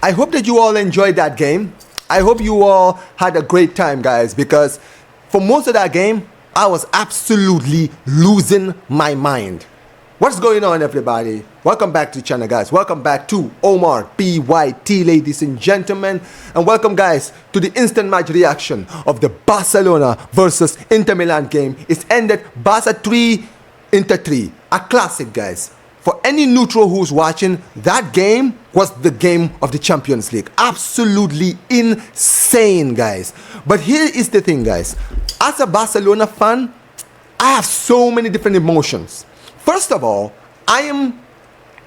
I hope that you all enjoyed that game. I hope you all had a great time, guys, because for most of that game, I was absolutely losing my mind. What's going on, everybody? Welcome back to the channel, guys. Welcome back to Omar PYT, ladies and gentlemen. And welcome, guys, to the instant match reaction of the Barcelona versus Inter Milan game. It's ended Barca 3, Inter 3. A classic, guys. For any neutral who's watching, that game was the game of the Champions League. Absolutely insane, guys. But here is the thing, guys. As a Barcelona fan, I have so many different emotions. First of all, I am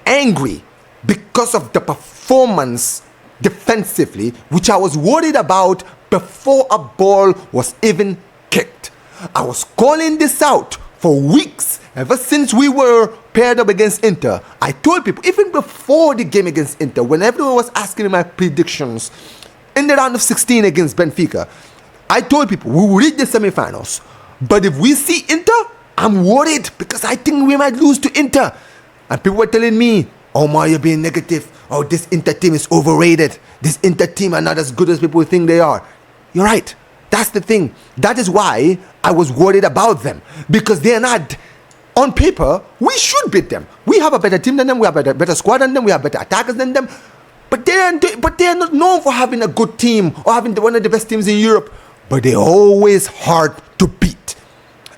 angry because of the performance defensively, which I was worried about before a ball was even kicked. I was calling this out for weeks, ever since we were paired up against Inter. I told people, even before the game against Inter, when everyone was asking me my predictions in the round of 16 against Benfica, I told people, we will reach the semifinals. But if we see Inter, I'm worried because I think we might lose to Inter. And people were telling me, Omar, you're being negative. Oh, this Inter team is overrated. This Inter team are not as good as people think they are. You're right. That's the thing. That is why I was worried about them. Because they're not, on paper, we should beat them. We have a better team than them. We have a better squad than them. We have better attackers than them. But they are not known for having a good team or having one of the best teams in Europe. But they're always hard to beat.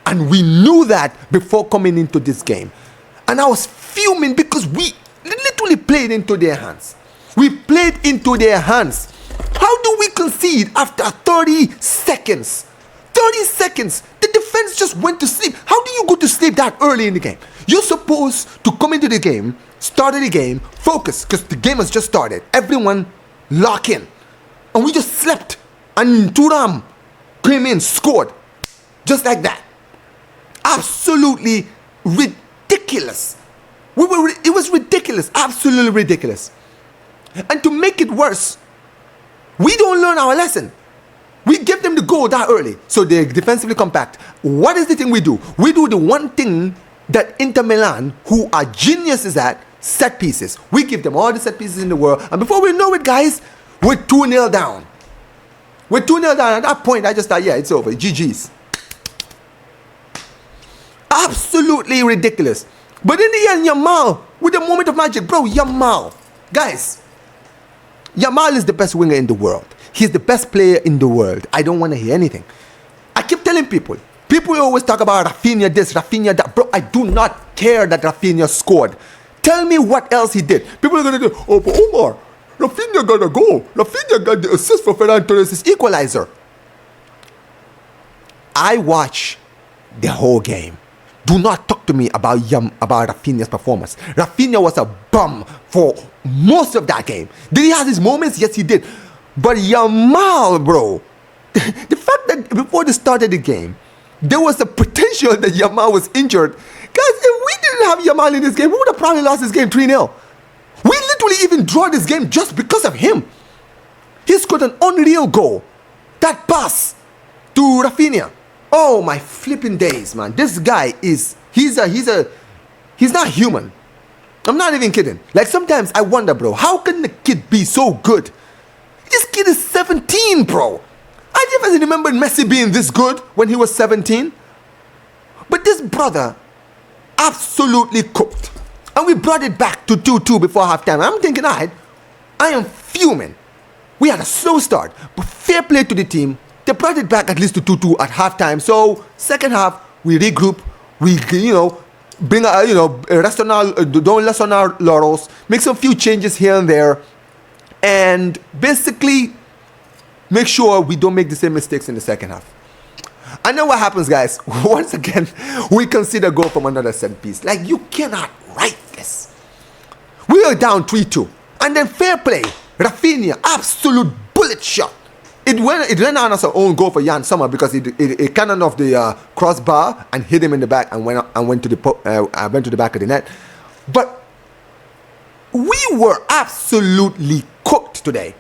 And we knew that before coming into this game. And I was fuming because we literally played into their hands. We played into their hands. How do we concede after 30 seconds? 30 seconds. The defense just went to sleep. How do you go to sleep that early in the game? You're supposed to come into the game, start the game, focus, because the game has just started. Everyone lock in. And we just slept. And Thuram came in, scored. Just like that. Absolutely ridiculous. It was ridiculous. Absolutely ridiculous. And to make it worse, we don't learn our lesson. We give them the goal that early, so they're defensively compact. What is the thing we do? We do the one thing that Inter Milan, who are geniuses at, set pieces. We give them all the set pieces in the world, and before we know it, guys, we're 2-0 down. We're 2-0 down. At that point, I just thought, yeah, it's over. GG's. Absolutely ridiculous. But in the end, Yamal, with a moment of magic, bro, Yamal. Guys, Yamal is the best winger in the world. He's the best player in the world. I don't want to hear anything. I keep telling people always talk about Rafinha this, Rafinha that. Bro, I do not care that Rafinha scored. Tell me what else he did. People are going to go, oh, but Omar, Rafinha got a goal. Rafinha got the assist for Ferran Torres' equalizer. I watch the whole game. Do not talk to me about Rafinha's performance. Rafinha was a bum for most of that game. Did he have his moments? Yes, he did. But Yamal, bro, the fact that before the start of the game, there was a potential that Yamal was injured. Guys, if we didn't have Yamal in this game, we would have probably lost this game 3-0. We literally even draw this game just because of him. He scored an unreal goal. That pass to Rafinha. Oh my flipping days, man. This guy is, he's not human. I'm not even kidding. Like sometimes I wonder, bro, how can the kid be so good? This kid is 17, bro. I never remember Messi being this good when he was 17. But this brother absolutely cooked. And we brought it back to 2-2 before halftime. I'm thinking, all right, I am fuming. We had a slow start, but fair play to the team. They brought it back at least to 2-2 at halftime. So second half, we regroup. We, bring don't rest on our laurels. Make some few changes here and there. And basically, make sure we don't make the same mistakes in the second half. I know what happens, guys. Once again, we concede a goal from another set piece. Like, you cannot write this. We are down 3-2. And then fair play. Rafinha, absolute bullet shot. It ran on as our own goal for Jan Sommer because it cannoned off the crossbar and hit him in the back and went to the back of the net. But we were absolutely cooked today.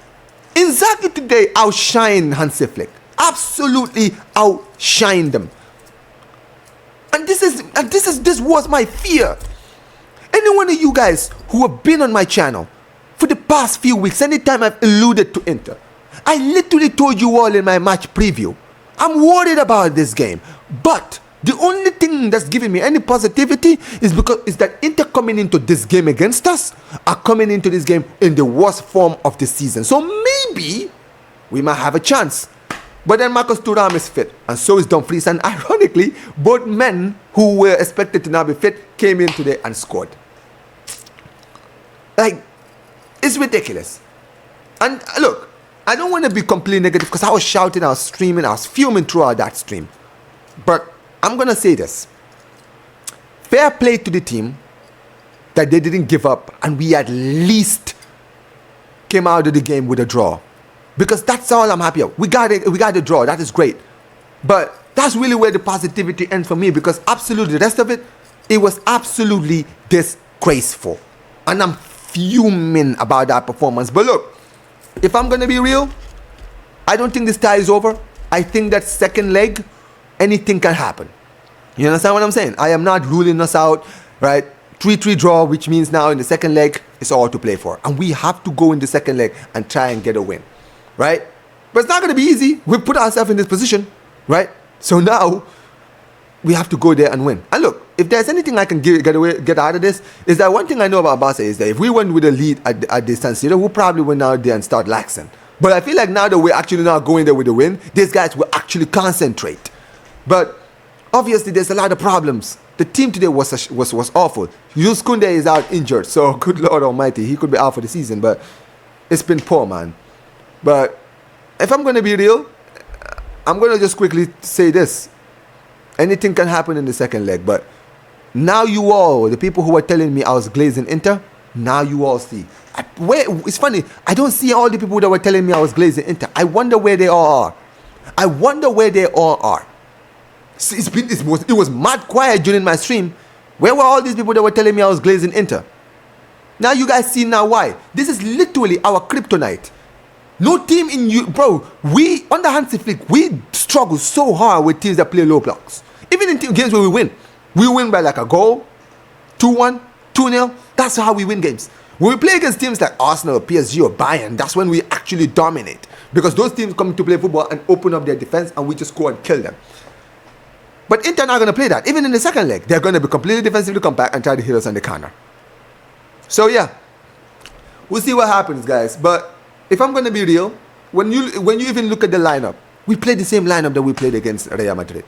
Inzaghi today outshined Hansi Flick. Absolutely outshined them. And this was my fear. Any one of you guys who have been on my channel for the past few weeks, anytime I've alluded to Inter, I literally told you all in my match preview, I'm worried about this game. But the only thing that's giving me any positivity is that Inter coming into this game against us are coming into this game in the worst form of the season. So maybe we might have a chance. But then Marcus Thuram is fit, and so is Dumfries. And ironically, both men who were expected to now be fit came in today and scored. Like, it's ridiculous. And look, I don't want to be completely negative because I was shouting, I was streaming, I was fuming throughout that stream. But I'm going to say this. Fair play to the team that they didn't give up, and we at least came out of the game with a draw. Because that's all I'm happy of. We got a draw. That is great. But that's really where the positivity ends for me, because absolutely the rest of it, it was absolutely disgraceful. And I'm fuming about that performance. But look, if I'm going to be real, I don't think this tie is over. I think that second leg, anything can happen. You understand what I'm saying? I am not ruling us out, right? 3-3 draw, which means now in the second leg, it's all to play for. And we have to go in the second leg and try and get a win, right? But it's not going to be easy. We put ourselves in this position, right? So now we have to go there and win. And look, if there's anything I can get out of this, is that one thing I know about Barca is that if we went with a lead at the San Siro, we'll probably win out there and start laxing. But I feel like now that we're actually not going there with the win, these guys will actually concentrate. But obviously, there's a lot of problems. The team today was awful. Jules Koundé is out injured, so good Lord Almighty, he could be out for the season. But it's been poor, man. But if I'm going to be real, I'm going to just quickly say this. Anything can happen in the second leg. But now you all, the people who were telling me I was glazing Inter, now you all see. It's funny, I don't see all the people that were telling me I was glazing Inter. I wonder where they all are. I wonder where they all are. It was mad quiet during my stream. Where were all these people that were telling me I was glazing Inter? Now you guys see now why. This is literally our kryptonite. No team in you, bro. We under Hansi Flick, we struggle so hard with teams that play low blocks. Even in games where we win by like a goal, 2-1, 2-0. That's how we win games. When we play against teams like Arsenal, PSG, or Bayern, that's when we actually dominate, because those teams come to play football and open up their defense, and we just go and kill them. But Inter are not going to play that. Even in the second leg, they're going to be completely defensively compact and try to hit us on the corner. So yeah, we'll see what happens, guys. But if I'm going to be real, when you even look at the lineup, we played the same lineup that we played against Real Madrid.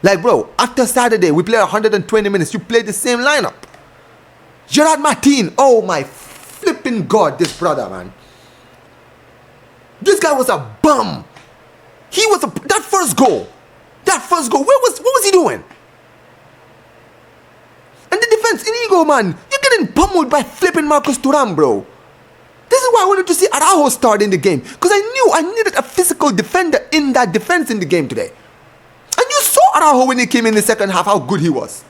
Like, bro, after Saturday, we played 120 minutes. You played the same lineup. Gerard Martin, oh my flipping God, this brother, man. This guy was a bum. That first goal, what was he doing? And the defense, Inigo, man, you're getting pummeled by flipping Marcus Thuram, bro. This is why I wanted to see Araujo start in the game, because I knew I needed a physical defender in that defense in the game today. And you saw Araujo when he came in the second half, how good he was.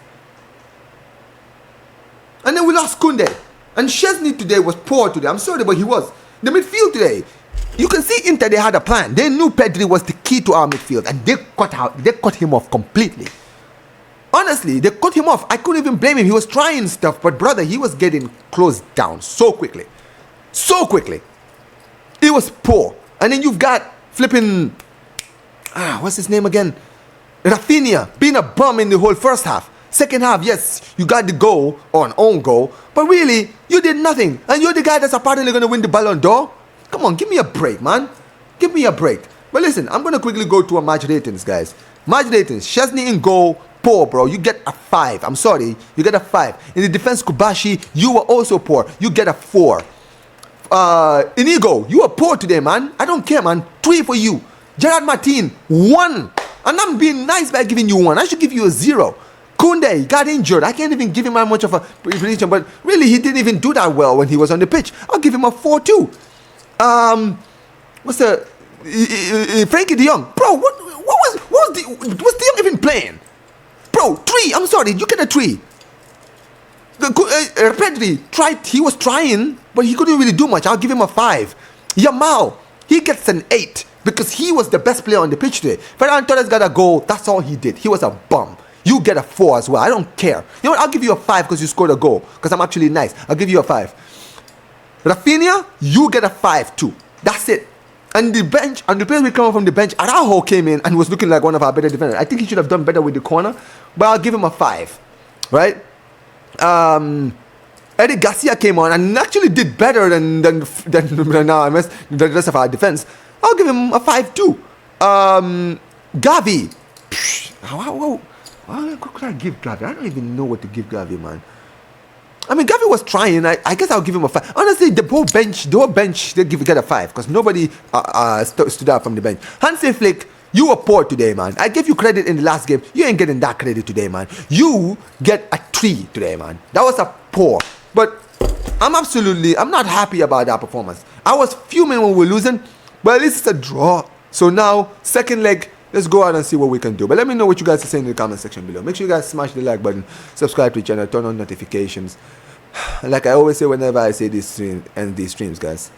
And then we lost Koundé. And Szczesny today was poor today. I'm sorry, but he was. The midfield today, you can see Inter, they had a plan. They knew Pedri was the key to our midfield, and they cut him off completely. Honestly, they cut him off. I couldn't even blame him. He was trying stuff, but brother, he was getting closed down so quickly. So quickly. It was poor. And then you've got flipping, what's his name again? Rafinha being a bum in the whole first half. Second half, yes, you got the goal, or an own goal, but really, you did nothing. And you're the guy that's apparently going to win the Ballon d'Or? Come on, give me a break, man. Give me a break. But listen, I'm going to quickly go to a match ratings, guys. Match ratings, Szczesny in goal, poor, bro. You get a 5. I'm sorry, you get a 5. In the defense, Kubashi, you were also poor. You get a 4. Inigo, you were poor today, man. I don't care, man. 3 for you. Gerard Martin, 1. And I'm being nice by giving you 1. I should give you a 0. Koundé got injured. I can't even give him that much of a prediction, but really he didn't even do that well when he was on the pitch. I'll give him a 4 too. What's the Frankie De Jong? Bro, was De Jong even playing? Bro, 3. I'm sorry, you get a 3. Pedri tried. He was trying, but he couldn't really do much. I'll give him a 5. Yamal, he gets an 8 because he was the best player on the pitch today. Ferran Torres got a goal. That's all he did. He was a bum. You get a 4 as well. I don't care. You know what? I'll give you a 5 because you scored a goal. Because I'm actually nice. I'll give you a 5. Rafinha, you get a 5 too. That's it. And the bench, and the players we come from the bench, Araujo came in and was looking like one of our better defenders. I think he should have done better with the corner, but I'll give him a 5. Right? Eric Garcia came on and actually did better than the rest of our defense. I'll give him a 5 too. Gavi. What could I give Gavi? I don't even know what to give Gavi, man. I mean, Gavi was trying. I guess I'll give him a 5. Honestly, the whole bench, they get a 5 because nobody stood out from the bench. Hansi Flick, you were poor today, man. I gave you credit in the last game. You ain't getting that credit today, man. You get a 3 today, man. That was a poor. But I'm not happy about that performance. I was fuming when we were losing, but at least it's a draw. So now, second leg, let's go out and see what we can do. But let me know what you guys are saying in the comment section below. Make sure you guys smash the like button, subscribe to the channel, turn on notifications. Like I always say whenever I say these streams, guys.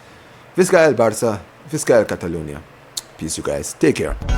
Visca el Barça, Visca el Catalunya. Peace, you guys. Take care.